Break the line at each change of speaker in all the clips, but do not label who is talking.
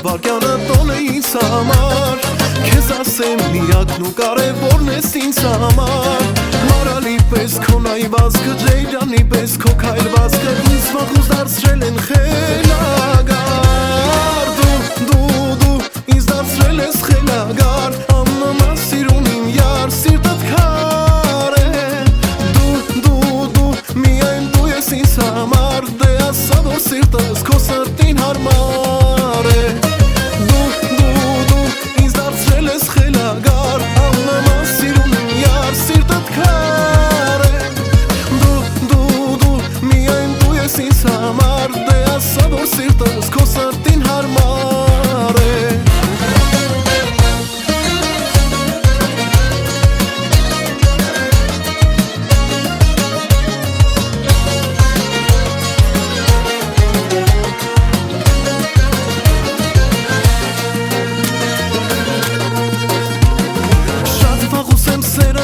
վարկյանը տոն է ինձ համար Քեզ ասեմ միակն ու կարևորն ես ինձ համար Մարալի պես քո նայվածքը Ջեյրանի պես քո քայլվածքը Ինձ վաղուց դարձրել են խելագար Դու ինձ դարձրել ես խելագար Աննման սիրուն իմ յար սիրտդ քար է Դու միայն դու ես ինձ համար Դե ասա որ սիրտս քո սրտին հարմար է Դու ինձ դարձրել ես խելագար Աննման սիրուն իմ յար սիրտդ քար է Դու միայն դու ես ինձ համար Դե ասա որ սիրտս քո սրտին հարմար է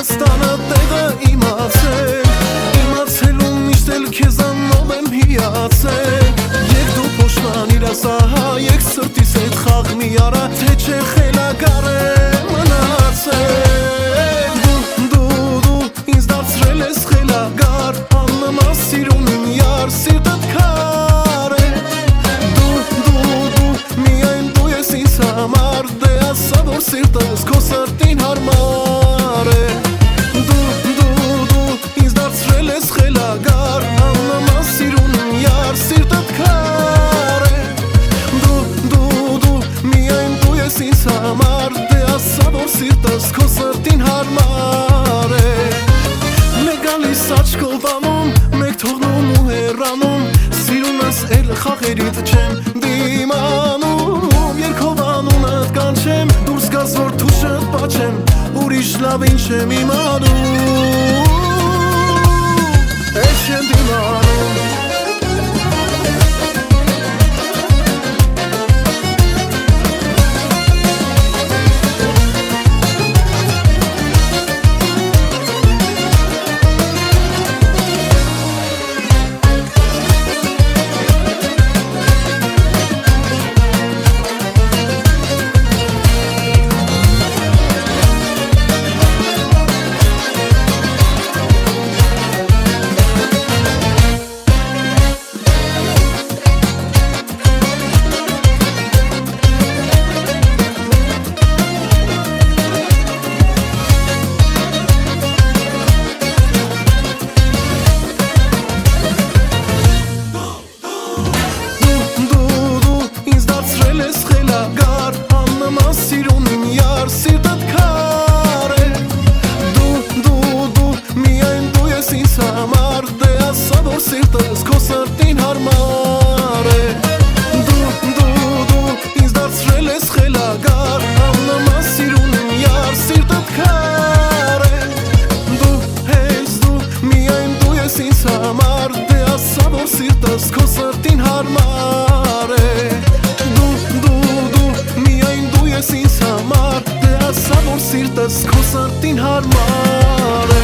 Ստանը տեղը իմացել ու միշտ էլ քեզ անով եմ հիացել Եկ դու փոշմանիր ասահա, եկ սրտիս հետ խաղ մի արա Թե չէ խելագար է մնացել Դու ինձ դարձրել ես խելագար Աննման սիրուն իմ յար սիրտդ քար է Դու միայն դու ես ինձ համար Դե ասա որ սիրտս քո սրտին հարմար է Սիրտս քո սրտին հարմար է Մեկ գալիս աչքով անում, մեկ թողնում ու հեռանում Սիրունս էլ խաղերիդ չեմ դիմանում Երգով անունդ կանչեմ, դուրս գաս որ թուշդ պաչեմ Ուրիշ լավ ինչ եմ իմանում Էլ չեմ դիմանում Սիրուն իմ յար սիրտդ քար է Դու միայն դու ես ինձ համար Դե ասա որ սիրտս քո սրտին հարմար է Դու ինձ դարձրել ես խելագար Աննման սիրուն իմ յար սիրտդ քար է Դու միայն դու ես ինձ համար Դե ասա որ սիրտս քո սրտին հարմար է Ես ինձ համար Դե ասա որ սիրտս քո սրտին հարմար է